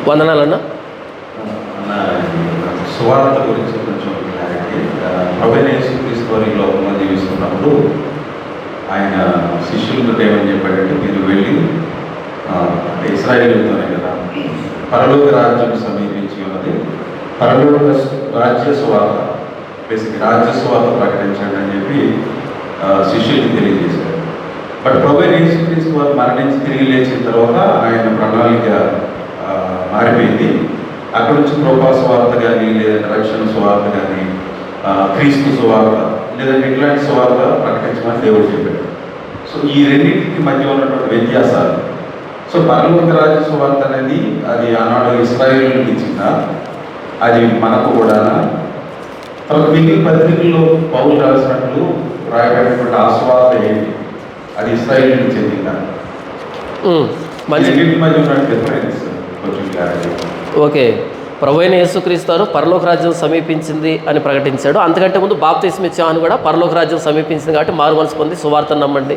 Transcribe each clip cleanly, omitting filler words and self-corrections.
వందనాలన్నా. సువార్త గురించి కొంచెం క్లారిటీ. ప్రభువైన యేసుక్రీస్తు వారు ఈ లోకంలో జీవిస్తున్నప్పుడు ఆయన శిష్యులతో ఏమని చెప్పాడంటే, మీరు వెళ్ళి ఇశ్రాయేలుతోనే కదా పరలోక రాజ్యం సమీపించి ఉన్నది, పరలోక రాజ్య సువార్త, బేసిక్ రాజ్య సువార్త ప్రకటించండి అని చెప్పి శిష్యులకి తెలియజేశారు. బట్ ప్రభువైన యేసుక్రీస్తు వారు మరణించి తిరిగి లేచిన తర్వాత ఆయన ప్రణాళిక మారిపోయింది. అక్కడ నుంచి కృపా సువార్త కానీ, లేదంటే రక్షణ సువార్త కానీ, క్రీస్తు సువార్త, లేదంటే ఇట్లాంటి సువార్త ప్రకటించమని దేవుడు చెప్పాడు. సో ఈ రెండింటికి మధ్య ఉన్నటువంటి వ్యత్యాసాలు. సో పరలోక రాజ్య సువార్త అనేది అది ఆనాడు ఇశ్రాయేలుకి ఇచ్చిందా, అది మనకు కూడా తర్వాత మిగిలిన పత్రికల్లో పౌలు రాసినట్లు రాయబడినటువంటి ఆ సువార్త ఏంటి, అది ఇశ్రాయేలుకి చెందిందా, రెండింటి మధ్య ఉన్న డిఫరెన్స్ కొంచెం క్లారిటీ. ఓకే, ప్రభువైన యేసుక్రీస్తు వారు పరలోక రాజ్యం సమీపించింది అని ప్రకటించాడు. అంతకంటే ముందు బాప్తిస్మ ఇచ్చామని కూడా పరలోక రాజ్యం సమీపించింది కాబట్టి మారు మనసు పొంది సువార్తను నమ్మండి,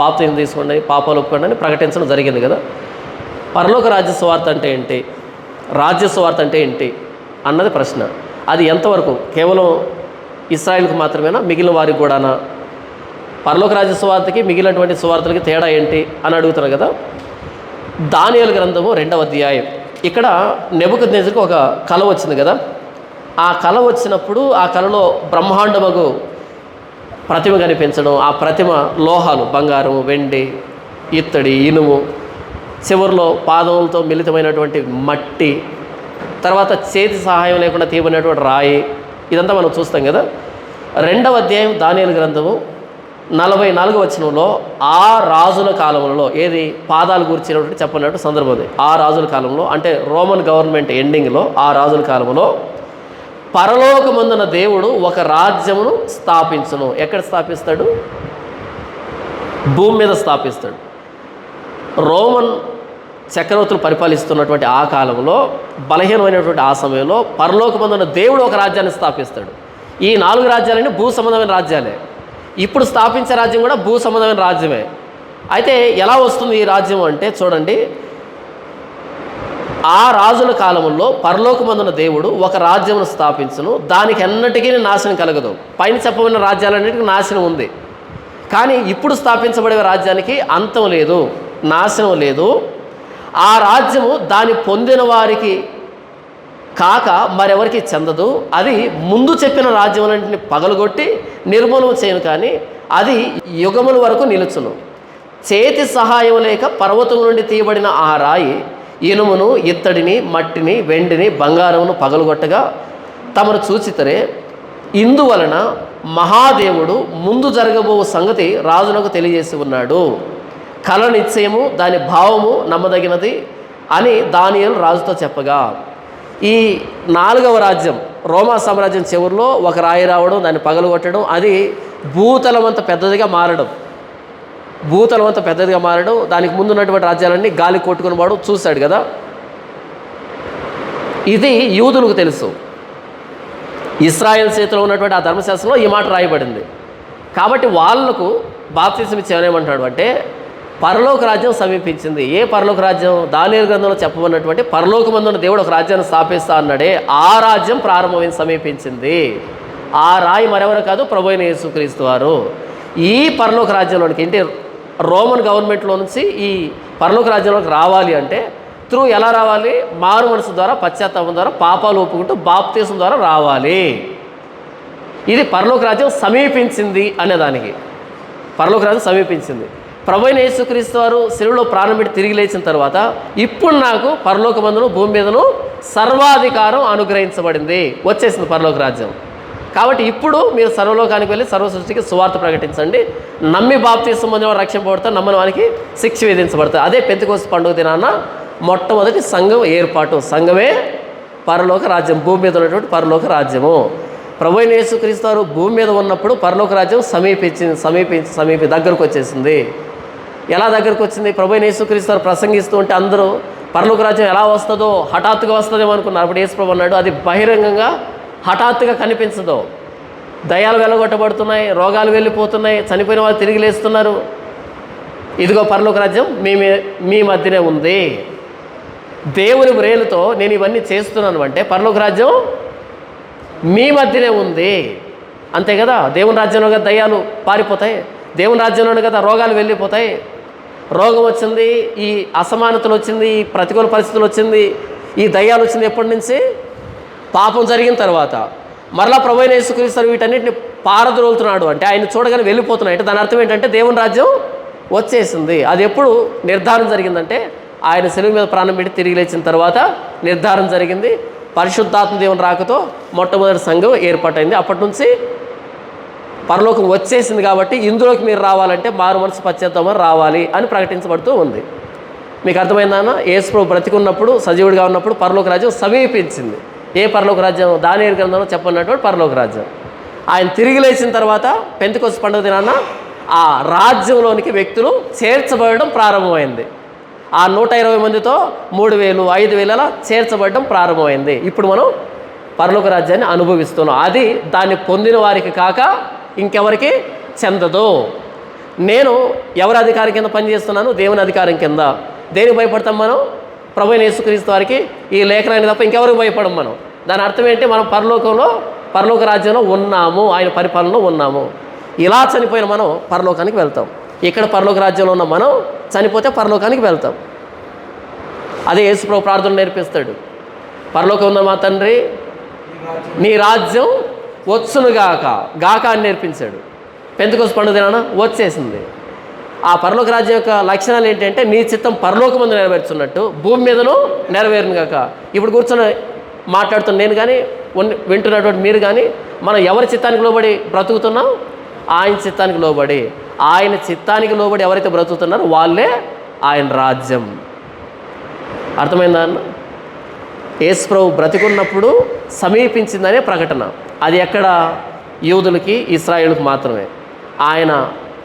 బాప్తిస్మ తీసుకోండి, పాపాలు ఒప్పుకోండి అని ప్రకటించడం జరిగింది కదా. పరలోక రాజ్య సువార్త అంటే ఏంటి, రాజ్య సువార్త అంటే ఏంటి అన్నది ప్రశ్న. అది ఎంతవరకు కేవలం ఇశ్రాయేలుకు మాత్రమేనా, మిగిలిన వారికి కూడానా? పరలోక రాజ్య సువార్తకి మిగిలినటువంటి సువార్తలకి తేడా ఏంటి అని అడుగుతున్నారు కదా. దానియేలు గ్రంథము 2వ అధ్యాయం. ఇక్కడ నెబుకద్నెజరుకు ఒక కల వచ్చింది కదా. ఆ కల వచ్చినప్పుడు ఆ కలలో బ్రహ్మాండమగు ప్రతిమ కనిపించడం, ఆ ప్రతిమ లోహాలు, బంగారం, వెండి, ఇత్తడి, ఇనుము, చివరిలో పాదములతో మిళితమైనటువంటి మట్టి, తర్వాత చేతి సహాయం లేకుండా తీయబడినటువంటి రాయి, ఇదంతా మనం చూస్తాం కదా. 2వ అధ్యాయం దానియేలు గ్రంథము 44వ వచనంలో ఆ రాజుల కాలంలో, ఏది పాదాలు గురించినటువంటి చెప్పినట్టు సందర్భం అది. ఆ రాజుల కాలంలో అంటే రోమన్ గవర్నమెంట్ ఎండింగ్లో, ఆ రాజుల కాలంలో పరలోకమందున దేవుడు ఒక రాజ్యమును స్థాపించును. ఎక్కడ స్థాపిస్తాడు? భూమి మీద స్థాపిస్తాడు. రోమన్ చక్రవర్తులు పరిపాలిస్తున్నటువంటి ఆ కాలంలో, బలహీనమైనటువంటి ఆ సమయంలో పరలోకమందున దేవుడు ఒక రాజ్యాన్ని స్థాపిస్తాడు. ఈ 4 రాజ్యాలన్నీ భూ సంబంధమైన రాజ్యాలే. ఇప్పుడు స్థాపించే రాజ్యం కూడా భూ సంబంధమైన రాజ్యమే. అయితే ఎలా వస్తుంది ఈ రాజ్యం అంటే చూడండి, ఆ రాజుల కాలంలో పరలోకమందున దేవుడు ఒక రాజ్యమును స్థాపించును, దానికి ఎన్నటికీ నాశనం కలగదు. పైన చెప్పబడిన రాజ్యాలన్నిటికీ నాశనం ఉంది, కానీ ఇప్పుడు స్థాపించబడే రాజ్యానికి అంతం లేదు, నాశనం లేదు. ఆ రాజ్యము దాన్ని పొందిన వారికి కాక మరెవరికి చెందదు. అది ముందు చెప్పిన రాజ్యములన్నింటిని పగలగొట్టి నిర్మూలన చేయను, కానీ అది యుగముల వరకు నిలుచును. చేతి సహాయం లేక పర్వతం నుండి తీయబడిన ఆ రాయి ఇనుమును, ఇత్తడిని, మట్టిని, వెండిని, బంగారమును పగలగొట్టగా తమను చూచితరే. ఇందువలన మహాదేవుడు ముందు జరగబో సంగతి రాజునకు తెలియజేసి ఉన్నాడు. కల నిశ్చయము, దాని భావము నమ్మదగినది అని దానియేలు రాజుతో చెప్పగా, ఈ 4వ రాజ్యం రోమా సామ్రాజ్యం చివరిలో ఒక రాయి రావడం, దాన్ని పగలగొట్టడం, అది భూతలం అంత పెద్దదిగా మారడం, భూతలం అంత పెద్దదిగా మారడం, దానికి ముందున్నటువంటి రాజ్యాలన్నీ గాలి కొట్టుకుని వాడు చూశాడు కదా. ఇది యూదులకు తెలుసు. ఇశ్రాయేల్ చేతిలో ఉన్నటువంటి ఆ ధర్మశాస్త్రంలో ఈ మాట రాయబడింది. కాబట్టి వాళ్లకు బాప్తిస్మ ఇచ్చి ఏమంటాడు అంటే, పరలోక రాజ్యం సమీపించింది. ఏ పరలోక రాజ్యం? దానియేలు గ్రంథంలో చెప్పబడినటువంటి పరలోకమందున దేవుడు ఒక రాజ్యాన్ని స్థాపిస్తా అన్నాడే, ఆ రాజ్యం ప్రారంభమైంది, సమీపించింది. ఆ రాయి మరెవరు కాదు, ప్రభువైన యేసుక్రీస్తు వారు. ఈ పరలోక రాజ్యంలోనికి ఏంటి, రోమన్ గవర్నమెంట్లో నుంచి ఈ పరలోక రాజ్యంలోకి రావాలి అంటే ఎలా రావాలి? మారు మనసు ద్వారా, పశ్చాత్తాపం ద్వారా, పాపాలు ఒప్పుకుంటూ బాప్తిస్మం ద్వారా రావాలి. ఇది పరలోక రాజ్యం సమీపించింది అనేదానికి. పరలోక రాజ్యం సమీపించింది. ప్రభువైన యేసుక్రీస్తు వారు శిలువలో ప్రాణం పెట్టి తిరిగి లేచిన తర్వాత, ఇప్పుడు నాకు పరలోకమందును భూమి మీదను సర్వాధికారం అనుగ్రహించబడింది, వచ్చేసింది పరలోక రాజ్యం. కాబట్టి ఇప్పుడు మీరు సర్వలోకానికి వెళ్ళి సర్వ సృష్టికి సువార్త ప్రకటించండి. నమ్మి బాప్తిస్మం పొందిన వారు రక్షింపబడతారు, నమ్మని వారికి శిక్ష విధించబడతారు. అదే పెంతెకోస్తు పండుగ దినాన మొట్టమొదటి సంఘం ఏర్పాటు. సంఘమే పరలోక రాజ్యం, భూమి మీద ఉన్నటువంటి పరలోక రాజ్యము. ప్రభువైన యేసుక్రీస్తు వారు భూమి మీద ఉన్నప్పుడు పరలోక రాజ్యం సమీపి దగ్గరకు వచ్చేసింది. ఎలా దగ్గరకు వచ్చింది? ప్రభువైన యేసుక్రీస్తు వారు ప్రసంగిస్తూ ఉంటే అందరూ పరలోక రాజ్యం ఎలా వస్తుందో, హఠాత్తుగా వస్తుందేమో అనుకున్నారు. అప్పుడు యేసు ప్రభు అన్నాడు, అది బహిరంగంగా హఠాత్తుగా కనిపించదు. దయ్యాలు వెలగొట్టబడుతున్నాయి, రోగాలు వెళ్ళిపోతున్నాయి, చనిపోయిన వాళ్ళు తిరిగి లేస్తున్నారు. ఇదిగో పరలోక రాజ్యం మీ మధ్యనే ఉంది. దేవుని వ్రేలుతో నేను ఇవన్నీ చేస్తున్నాను అంటే పరలోక రాజ్యం మీ మధ్యనే ఉంది. అంతే కదా, దేవుని రాజ్యంలో కదా దయ్యాలు పారిపోతాయి, దేవుని రాజ్యంలోనే కదా రోగాలు వెళ్ళిపోతాయి. రోగం వచ్చింది, ఈ అసమానతలు వచ్చింది, ఈ ప్రతికూల పరిస్థితులు వచ్చింది, ఈ దయ్యాలు వచ్చింది ఎప్పటి నుంచి? పాపం జరిగిన తర్వాత. మరలా ప్రభువైన యేసుక్రీస్తు వీటన్నిటిని పారద్రోలుతున్నాడు అంటే ఆయన చూడగానే వెళ్ళిపోతున్నాయి అంటే దాని అర్థం ఏంటంటే దేవుని రాజ్యం వచ్చేసింది. అది ఎప్పుడు నిర్ధారణ జరిగిందంటే ఆయన శిలువ మీద ప్రాణం పెట్టి తిరిగి లేచిన తర్వాత నిర్ధారణ జరిగింది. పరిశుద్ధాత్మ దేవుని రాకతో మొట్టమొదటి సంఘం ఏర్పాటైంది. అప్పటి నుంచి పరలోకం వచ్చేసింది. కాబట్టి ఇందులోకి మీరు రావాలంటే మారు మనసు పశ్చాత్తాపం రావాలి అని ప్రకటించబడుతూ ఉంది. మీకు అర్థమైందన్న? యేసు ప్రభు బ్రతికున్నప్పుడు, సజీవుడిగా ఉన్నప్పుడు పరలోక రాజ్యం సమీపించింది. ఏ పరలోక రాజ్యం? దానియేలు గ్రంథంలో చెప్పన్నటువంటి పరలోక రాజ్యం. ఆయన తిరిగి లేచిన తర్వాత పెంతెకొస్తు పండుగ దినాన ఆ రాజ్యంలోనికి వ్యక్తులు చేర్చబడడం ప్రారంభమైంది. ఆ 120 మందితో 3000, 5000 అలా చేర్చబడడం ప్రారంభమైంది. ఇప్పుడు మనం పరలోక రాజ్యాన్ని అనుభవిస్తున్నాం. అది దాన్ని పొందిన వారికి కాక ఇంకెవరికి చెందదు. నేను ఎవరి అధికారం కింద పనిచేస్తున్నాను? దేవుని అధికారం కింద. దేనికి భయపడతాం మనం? ప్రభువైన యేసుక్రీస్తు వారికి, ఈ లేఖనానికి తప్ప ఇంకెవరికి భయపడం మనం. దాని అర్థం ఏంటి? మనం పరలోక రాజ్యంలో ఉన్నాము, ఆయన పరిపాలనలో ఉన్నాము. ఇలా చనిపోయిన మనం పరలోకానికి వెళ్తాం. ఇక్కడ పరలోక రాజ్యంలో ఉన్న మనం చనిపోతే పరలోకానికి వెళ్తాం. అదే యేసు ప్రభు ప్రార్థన నేర్పిస్తాడు. పరలోకం ఉన్న మా తండ్రి నీ రాజ్యం వచ్చునుగాక, గాక అని నేర్పించాడు. పెంతెకొస్తు పండుగ దినాన వచ్చేసింది. ఆ పరలోక రాజ్యం యొక్క లక్షణాలు ఏంటంటే నీ చిత్తం పరలోకమందు నెరవేర్చున్నట్టు భూమి మీదను నెరవేరును గాక. ఇప్పుడు కూర్చొని మాట్లాడుతున్న నేను కానీ వింటున్నటువంటి మీరు కానీ మనం ఎవరి చిత్తానికి లోబడి బ్రతుకుతున్నాం? ఆయన చిత్తానికి లోబడి. ఆయన చిత్తానికి లోబడి ఎవరైతే బ్రతుకుతున్నారో వాళ్ళే ఆయన రాజ్యం. అర్థమైందా అన్న? యేసు ప్రభు బ్రతికున్నప్పుడు సమీపించిందనే ప్రకటన. అది ఎక్కడ? యూదులకి, ఇశ్రాయేలుకి మాత్రమే. ఆయన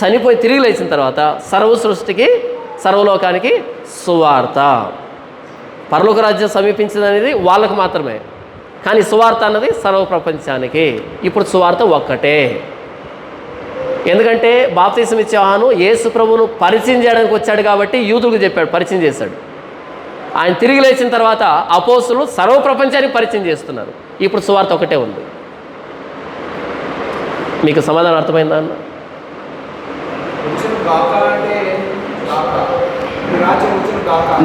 చనిపోయి తిరిగి లేచిన తర్వాత సర్వ సృష్టికి, సర్వలోకానికి సువార్త. పరలోక రాజ్యం సమీపించిందనేది వాళ్ళకు మాత్రమే, కానీ సువార్త అన్నది సర్వ ప్రపంచానికి. ఇప్పుడు సువార్త ఒక్కటే. ఎందుకంటే బాప్తిసం ఇచ్చే యోహాను యేసు ప్రభువును పరిచయం చేయడానికి వచ్చాడు కాబట్టి యూదులకు చెప్పాడు, పరిచయం చేశాడు. ఆయన తిరిగి లేచిన తర్వాత అపోస్తులు సర్వ ప్రపంచానికి పరిచయం చేస్తున్నారు. ఇప్పుడు సువార్త ఒకటే ఉంది. మీకు సమాధానం అర్థమైందా అన్న?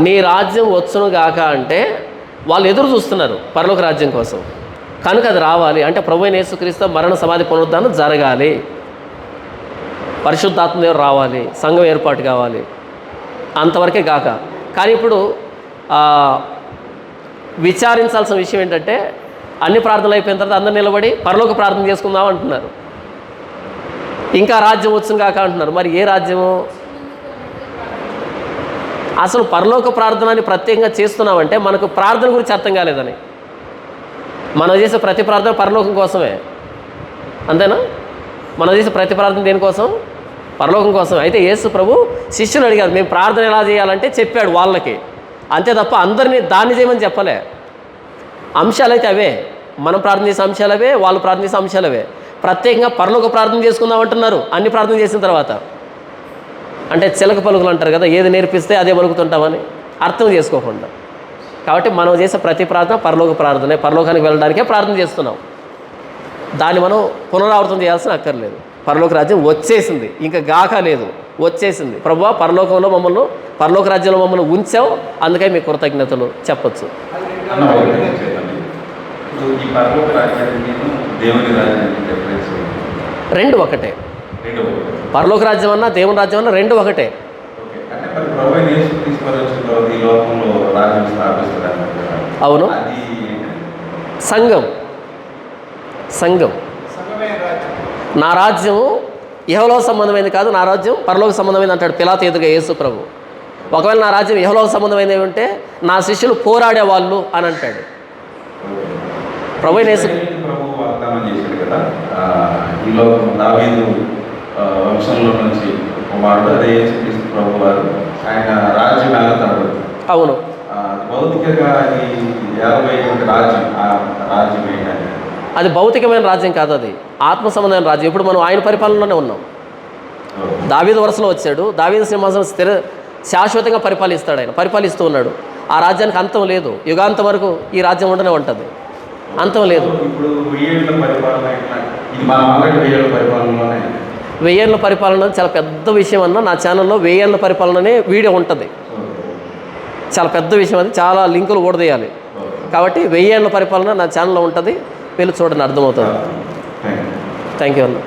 నీ రాజ్యం వచ్చును గాక అంటే వాళ్ళు ఎదురు చూస్తున్నారు పరలోక రాజ్యం కోసం. కనుక అది రావాలి అంటే ప్రభువైన యేసుక్రీస్తు మరణ సమాధి పునరుద్ధానం జరగాలి, పరిశుద్ధాత్మదేవుడు రావాలి, సంఘం ఏర్పాటు కావాలి, అంతవరకే గాక. కానీ ఇప్పుడు విచారించాల్సిన విషయం ఏంటంటే అన్ని ప్రార్థనలు అయిపోయిన తర్వాత అందరు నిలబడి పరలోక ప్రార్థన చేసుకుందాం అంటున్నారు. ఇంకా రాజ్యం వచ్చును కాక అంటున్నారు. మరి ఏ రాజ్యము? అసలు పరలోక ప్రార్థనని ప్రత్యేకంగా చేస్తున్నామంటే మనకు ప్రార్థన గురించి అర్థం కాలేదని. మనం చేసే ప్రతి ప్రార్థన పరలోకం కోసమే, అంతేనా? మనం చేసే ప్రతి ప్రార్థన దేనికోసం? పరలోకం కోసం. అయితే యేసు ప్రభు శిష్యులు అడిగారు, మేము ప్రార్థన ఎలా చేయాలంటే చెప్పాడు వాళ్ళకి, అంతే తప్ప అందరినీ దాన్ని చేయమని చెప్పలే. అంశాలు అయితే అవే, మనం ప్రార్థన చేసే అంశాలు అవే, వాళ్ళు ప్రార్థన చేసే అంశాలు అవే. ప్రత్యేకంగా పరలోక ప్రార్థన చేసుకుందాం అంటున్నారు అన్ని ప్రార్థన చేసిన తర్వాత. అంటే చిలక పలుకులు అంటారు కదా, ఏది నేర్పిస్తే అదే పలుకుతుంటామని అర్థం చేసుకోకుండా. కాబట్టి మనం చేసే ప్రతి ప్రార్థన పరలోక ప్రార్థనే, పరలోకానికి వెళ్ళడానికే ప్రార్థన చేస్తున్నాం. దాన్ని మనం పునరావృతం చేయాల్సిన అక్కర్లేదు. పరలోక రాజ్యం వచ్చేసింది, ఇంకా గాక లేదు, వచ్చేసింది. ప్రభువా పరలోకంలో మమ్మల్ని, పరలోక రాజ్యంలో మమ్మల్ని ఉంచావు, అందుకే మీ కృతజ్ఞతలు చెప్పచ్చు. రెండు ఒకటే. పరలోక రాజ్యం అన్నా దేవుని రాజ్యం అన్నా రెండు ఒకటే. అవును, సంఘం. నా రాజ్యం ఇహలోక సంబంధమైనది కాదు, నా రాజ్యం పరలోక సంబంధమైనది అంటాడు పిలాతు ఎదురుగా యేసు ప్రభు. ఒకవేళ నా రాజ్యం ఇహలోక సంబంధమైనది ఉంటే నా శిష్యులు పోరాడేవాళ్ళు అని అంటాడు ప్రభు. యేసు వాగ్దానం చేశాడు కదా, ఈలో దావీదు వంశంలో నుంచి కుమారుడు అదే యేసుక్రీస్తు ప్రభు వారు, ఆయన రాజ్యం వెళ్తాడు. అవును, భౌతికంగా అది ఏర్పడిన రాజ్యం, ఆ రాజ్యం ఏంటంటే అది భౌతికమైన రాజ్యం కాదు, అది ఆత్మ సంబంధమైన రాజ్యం. ఇప్పుడు మనం ఆయన పరిపాలనలోనే ఉన్నాం. దావీదు వరుసలో వచ్చాడు, దావీదు సింహాసనం శాశ్వతంగా పరిపాలిస్తాడు, ఆయన పరిపాలిస్తూ ఉన్నాడు. ఆ రాజ్యానికి అంతం లేదు. యుగాంతం వరకు ఈ రాజ్యం ఉండనే ఉంటుంది, అంతం లేదు. ఇప్పుడు 1000 ఏళ్ల పరిపాలన ఎట్లా? ఇది మనం ఆల్రెడీ 1000 ఏళ్ల పరిపాలనలోనే 1000 ఏళ్ళ పరిపాలన అనేది చాలా పెద్ద విషయం అన్న. నా ఛానల్లో 1000 ఏళ్ళ పరిపాలన అనే వీడియో ఉంటుంది. చాలా పెద్ద విషయం, అది చాలా లింకులు కూడా తీయాలి. కాబట్టి 1000 ఏళ్ళ పరిపాలన నా ఛానల్లో ఉంటుంది, వెళ్ళి చూడండి, అర్థమవుతుంది. Thank you. థ్యాంక్ యూ అన్న.